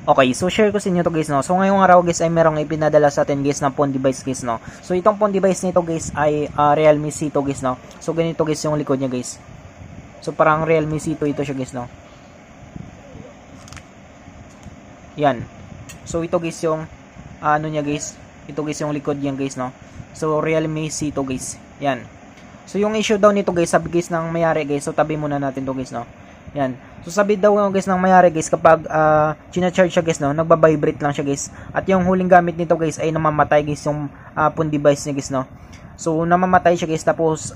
Okay, so share ko sa inyo to guys, no. So ngayong araw guys ay merong ipinadala sa atin guys na phone device guys, no. So itong phone device nito guys ay Realme C2 guys, no. So ganito guys yung likod niya guys. So parang Realme C2 ito siya guys, no. Yan. So ito guys yung ano niya guys. Ito guys yung likod niya guys, no. So Realme C2 guys. Yan. So yung issue daw nito guys, sabi guys ng mayari guys. So tabi muna natin to guys, no. Yan. So sabi daw guys ng mayari guys kapag china-charge siya guys, no, nagba-vibrate lang siya guys. At yung huling gamit nito guys ay namamatay guys yung phone device niya guys, no. So namamatay siya guys tapos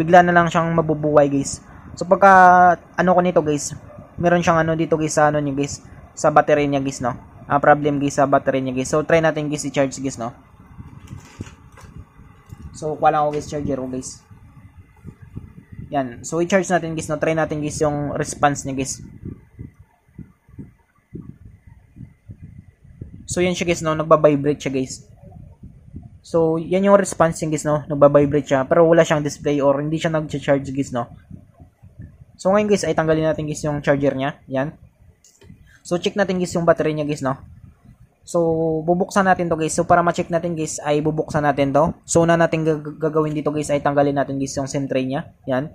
bigla na lang siyang mabubuhay guys. So pagka ano ko nito guys, meron siyang ano dito guys sa ano niya guys, sa battery niya guys, no. Problem guys sa battery niya guys. So try natin guys i-charge guys, no. So kuha lang ako guys charger ko guys. Yan. So, i-charge natin guys, no? Try natin guys yung response niya guys. So, yan siya guys, no? Nagba-vibrate siya guys. So, yan yung response niya guys, no? Nagba-vibrate siya. Pero wala siyang display or hindi siya nag-charge guys, no? So, ngayon guys, ay tanggalin natin guys yung charger niya. Yan. So, check natin guys yung battery niya guys, no? So, bubuksan natin to guys. So, para ma-check natin guys, ay bubuksan natin to. So, una natin gagawin dito guys, ay tanggalin natin guys yung SIM tray niya. Yan.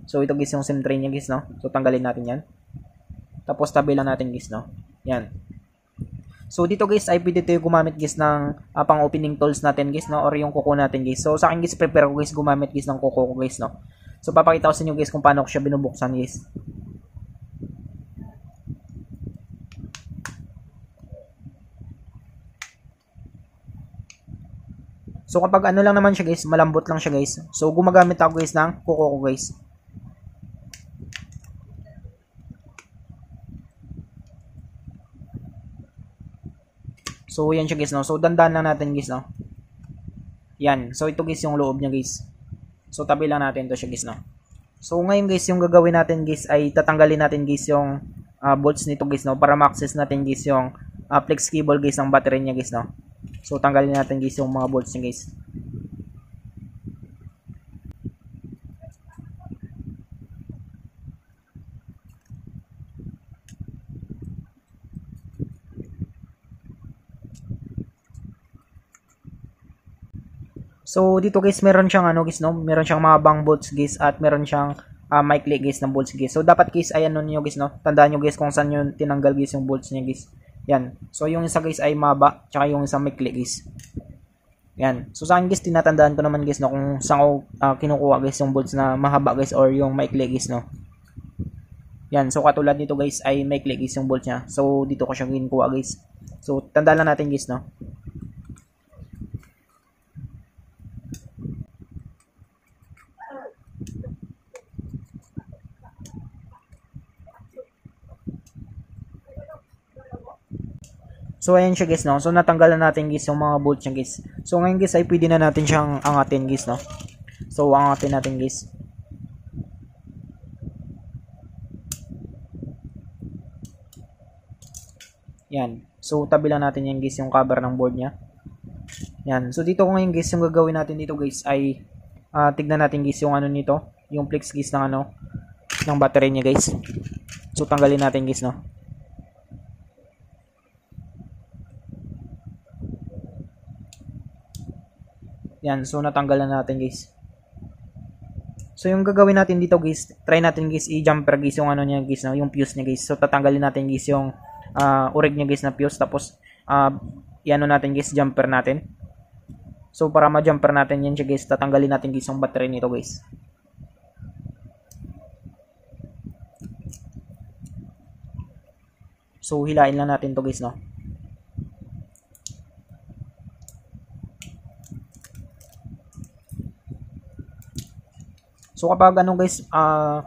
So, ito guys yung SIM tray niya guys, no? So, tanggalin natin yan. Tapos, tabi lang natin guys, no? Yan. So, dito guys, ay pwede tayo gumamit guys ng pang-opening tools natin guys, no? Or yung kuko natin guys. So, sa akin guys, prepare ko guys gumamit guys ng kuko ko guys, no? So, papakita ko sa inyo guys kung paano ko siya binubuksan guys. So kapag ano lang naman siya guys, malambot lang siya guys. So gumagamit ako guys ng kuko ko guys. So yan siya guys, no. So dandan lang natin guys, no. Yan. So ito guys yung loob niya guys. So tabi lang natin to siya guys, no. So ngayon guys, yung gagawin natin guys ay tatanggalin natin guys yung bolts nito guys, no, para ma-access natin guys yung flex cable guys ng battery niya guys, no. So tanggalin natin guys yung mga bolts niya guys. So dito guys, meron siyang ano guys, no, meron siyang mahabang bolts guys at meron siyang maikli guys ng bolts guys. So dapat guys ay ano niyo guys, no, tandaan niyo guys kung saan yung tinanggal guys yung bolts niya guys. Yan. So yung isa guys ay mahaba, tsaka yung isang maikli guys. Yan. So sa akin guys, tinatandaan ko naman guys, no, kung saan ko kinukuha guys yung bolts na mahaba guys or yung maikli guys, no. Yan. So katulad nito guys ay maikli guys yung bolts niya. So dito ko siya kinukuha guys. So tandaan lang natin guys, no. So ayan siya guys, no. So natanggalan natin guys yung mga bolts niya guys. So ngayon guys ay pwede na natin siyang angatin guys, no. So angatin natin guys. Yan. So tabi lang natin yan guys yung cover ng board niya. Yan. So dito ngayon guys, yung gagawin natin dito guys ay tignan natin guys yung ano nito, yung flex guys ng ano ng battery niya guys. So tanggalin natin guys, no. Yan, so natanggalan natin guys. So yung gagawin natin dito guys, try natin guys i-jumper guys yung ano niya guys, no, yung fuse niya guys. So tatanggalin natin guys yung urig niya guys na fuse, tapos i-ano natin guys, jumper natin. So para ma-jumper natin yan siya guys, tatanggalin natin guys yung battery nito guys. So hilain lang natin to guys, no. So kapag ano guys,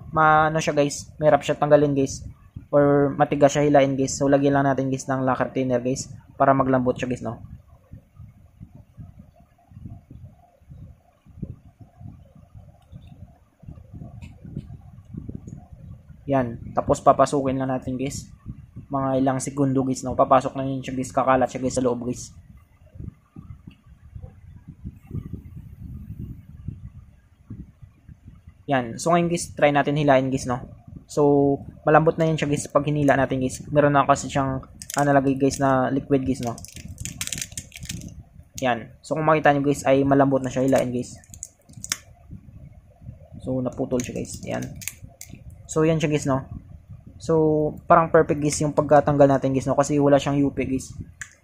maano siya guys, mahirap siya tanggalin guys, or matigas siya hilain guys. So lagyan lang natin guys ng lacquer thinner guys para maglambot siya guys, no. Yan, tapos papasukin lang natin guys. Mga ilang segundo guys, no. Papasok na yun siya guys, kakalat siya guys sa loob guys. Yan. So ngayon guys, try natin hilain guys, no. So malambot na yan siya guys pag hinila natin guys. Meron na kasi siyang nalagay guys na liquid guys, no. Yan. So kung makita nyo guys ay malambot na siya. Hilain guys. So naputol siya guys. Yan. So yan siya guys, no. So parang perfect guys yung pagkatanggal natin guys, no, kasi wala siyang UP guys.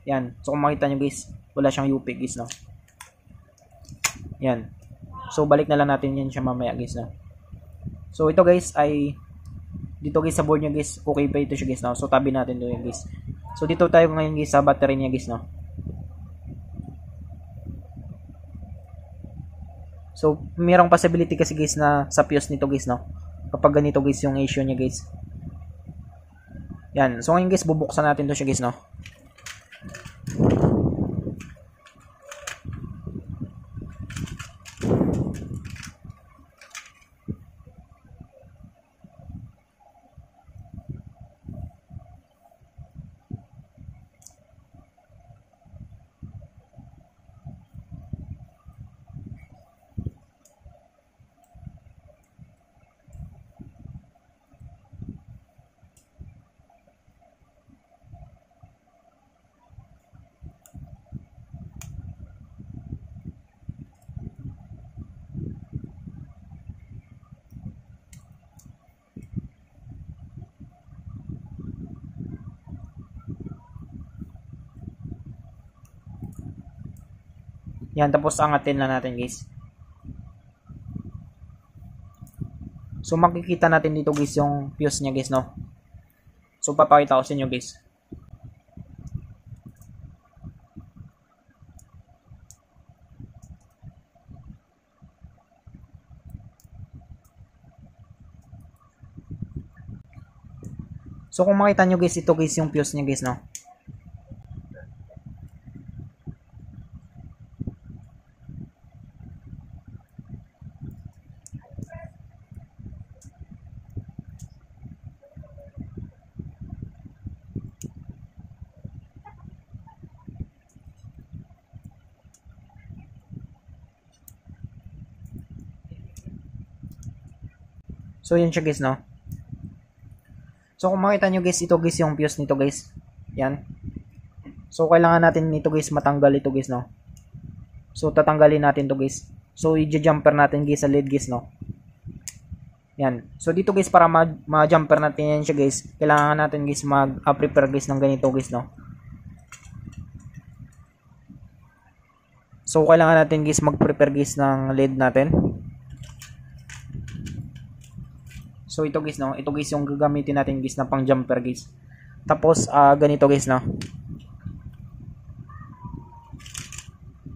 Yan. So kung makita nyo guys, wala siyang UP guys, no. Yan. So balik na lang natin yan siya mamaya guys, no. So ito guys ay dito guys sa board niya guys, okay pa ito siya guys, no. So tabi natin doon guys. So dito tayo ngayon guys sa battery niya guys, no. So mayroong possibility kasi guys na sa fuse nito guys, no, kapag ganito guys yung issue niya guys. Yan. So ngayon guys bubuksan natin to siya guys, no. Yan, tapos angatin lang natin guys. So makikita natin dito guys yung fuse niya guys, no. So papakita ko sa inyo guys. So kung makita nyo guys, ito guys yung fuse niya guys, no. So yun siya guys, no. So kung makita nyo guys, ito guys yung fuse nito guys. Yan. So kailangan natin nito guys matanggal ito guys, no. So tatanggalin natin to guys. So i-jumper natin guys sa lead guys, no. Yan. So dito guys para ma-jumper natin yan siya guys, kailangan natin guys mag-prepare guys ng ganito guys, no. So kailangan natin guys mag-prepare guys ng lead natin. So ito guys, no, ito guys yung gagamitin natin guys na pang jumper guys. Tapos ganito guys, no.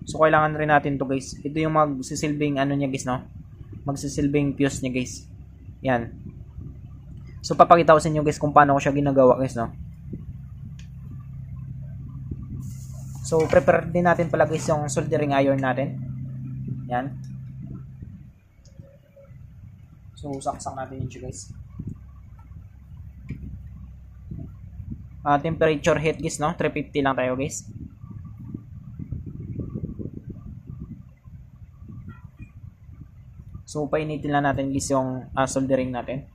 So kailangan rin natin to guys. Ito yung magsisilbing ano niya guys, no. Magsisilbing fuse niya guys. Yan. So papakita ko sa inyo guys kung paano ko siya ginagawa guys, no. So prepare din natin pala guys yung soldering iron natin. Yan. So saksak natin yun guys. Temperature heat guys, no, 350 lang tayo guys. So painitin lang natin guys yung soldering natin.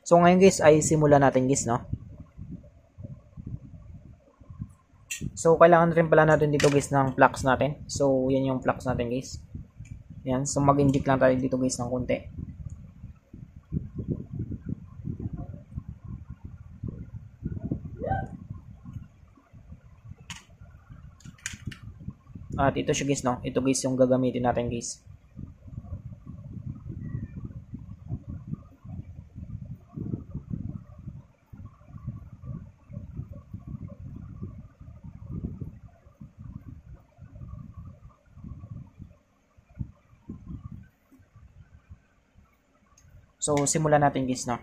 So ngayon guys ay simulan natin guys, no. So kailangan rin pala natin dito guys ng flux natin. So yan yung flux natin guys. Yan, so mag-inject lang tayo dito guys ng konti. At ito siya guys, no. Ito guys yung gagamitin natin guys. So simulan natin guys, no.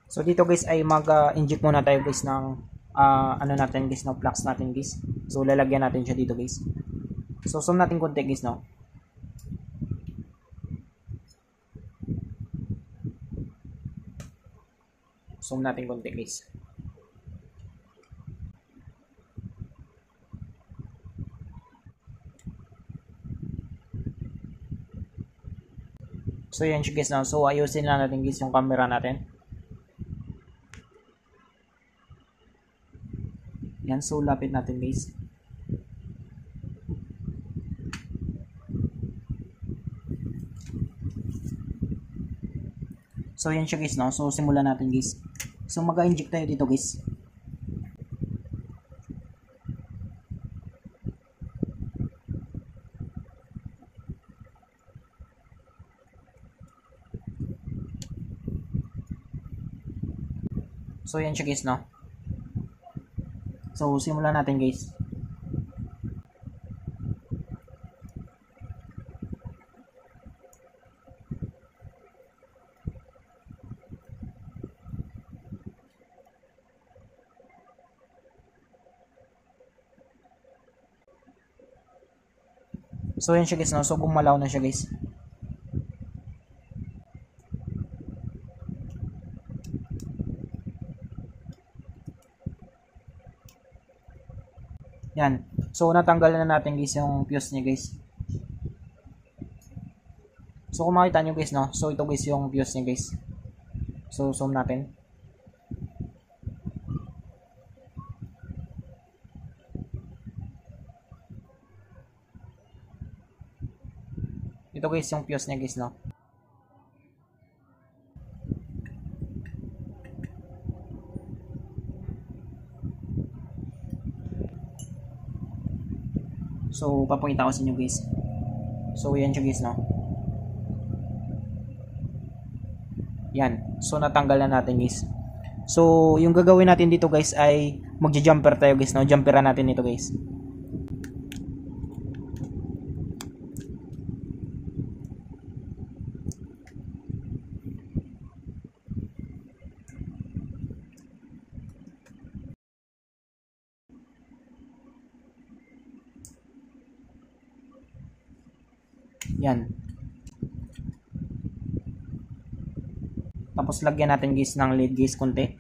So dito guys ay mag-inject muna tayo guys ng ano natin guys, no, flux natin guys. So lalagyan natin siya dito guys. So zoom natin konti guys, no. Zoom natin konti guys. So yan siya guys, no. So ayusin lang natin guys yung camera natin. Yan, so lapit natin guys. So yan siya guys, no. So simulan natin guys. So mag-inject tayo dito guys. So yan siya guys, no. So simulan natin guys. So yan siya guys, no. So gumalaw na siya guys. Yan. So natanggal na natin guys yung fuse niya guys. So kung makita nyo guys, no. So ito guys yung fuse niya guys. So zoom natin. Ito guys yung fuse niya guys, no. So papakita ko sa inyo guys. So yan siya guys, no. Yan. So natanggal na natin guys. So yung gagawin natin dito guys ay magja-jumper tayo guys, no. Jumperan natin ito guys. Yan. Tapos lagyan natin guys ng lead guys konti.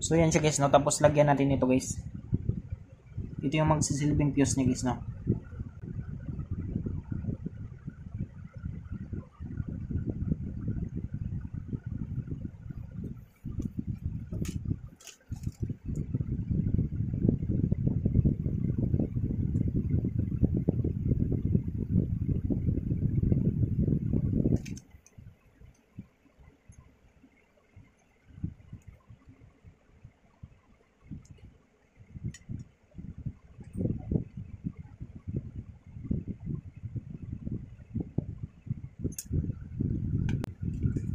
So yan siya guys, no. Tapos lagyan natin ito guys. Ito yung magsisilbing fuse niya guys, no.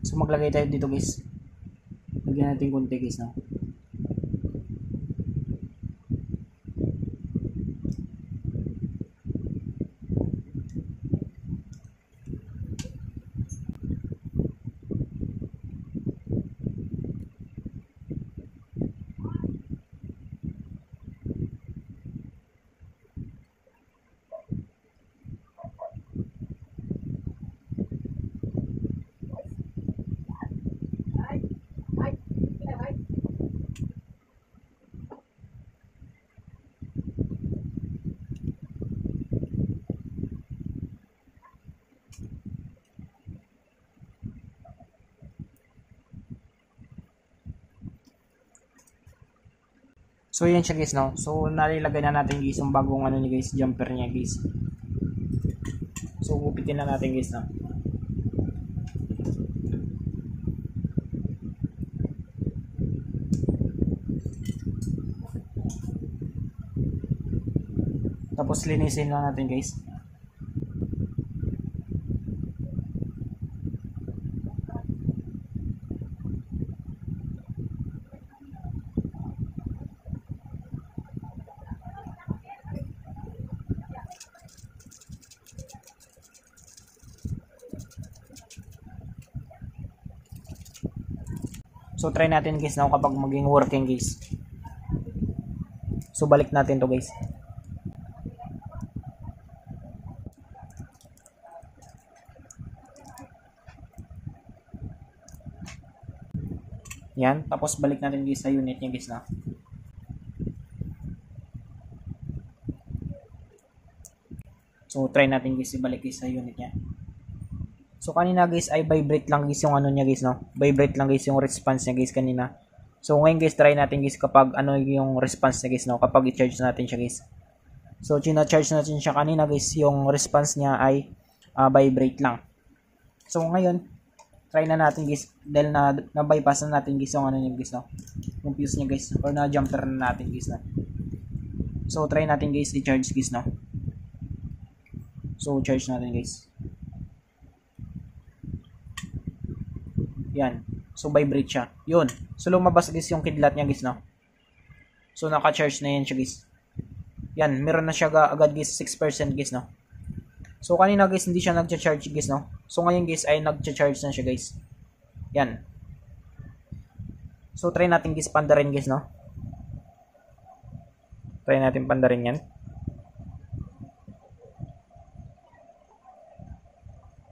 So maglagay tayo dito guys. Lagyan natin konti guys, no. So yan siya guys, no. So nalilagay na natin guys yung bagong ano ni guys, jumper niya guys. So gupitin na natin guys, no. Tapos linisin lang natin guys. So try natin guys na kapag maging working guys. So balik natin to guys. Yan, tapos balik natin guys sa unit niya guys na. So try natin guys ibalik guys sa unit niya. So kanina guys ay vibrate lang guys yung ano niya guys no. Vibrate lang guys yung response niya guys kanina. So ngayon guys try natin guys kapag ano yung response niya guys no, kapag i-charge natin siya guys. So china-charge natin siya kanina guys, yung response niya ay vibrate lang. So ngayon try na natin guys dahil na bypass na natin guys yung ano niya guys no. Yung fuse niya guys or na jumper na natin guys no. So try natin guys i-charge guys no. So charge natin guys. Yan. So vibrate siya. Yun. So lumabas guys yung kidlat niya guys no. So naka-charge na yan siya guys. Yan, meron na siya agad guys 6% guys no. So kanina guys hindi siya nagcha-charge guys no. So ngayon guys ay nagcha-charge na siya guys. Yan. So try natin guys pandarin guys no. Try natin pandarin yan.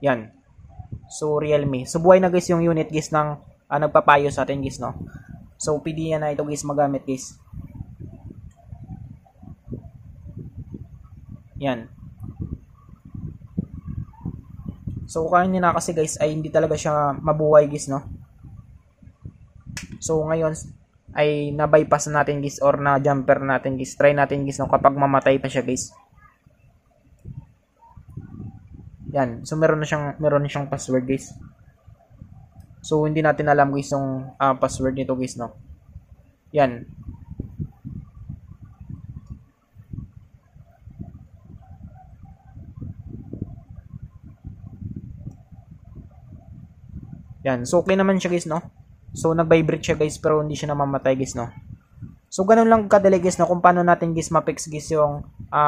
Yan. So Realme. So buhay na guys yung unit guys ng nagpapayo sa atin guys no. So pwede yan na ito guys magamit guys. Yan. So kanina kasi guys ay hindi talaga siya mabuhay guys no. So ngayon ay na-bypass natin guys or na-jumper natin guys. Try natin guys no kapag mamatay pa siya guys. Yan. So meron na siyang password guys. So hindi natin alam guys yung password nito guys no. Yan. Yan. So okay naman siya guys no. So nag-vibrate siya guys pero hindi siya namamatay guys no. So ganun lang kadali guys no kung paano natin guys ma-fix guys yung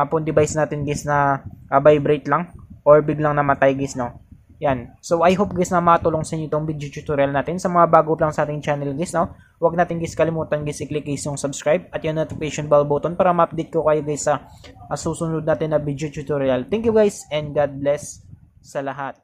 phone device natin guys na vibrate lang or biglang namatay guys no. Yan. So I hope guys na matulong sa inyo itong video tutorial natin. Sa mga bago lang sa ating channel guys no, huwag natin guys kalimutan guys i-click guys yung subscribe at yung notification bell button para ma-update ko kayo guys sa susunod natin na video tutorial. Thank you guys and God bless sa lahat.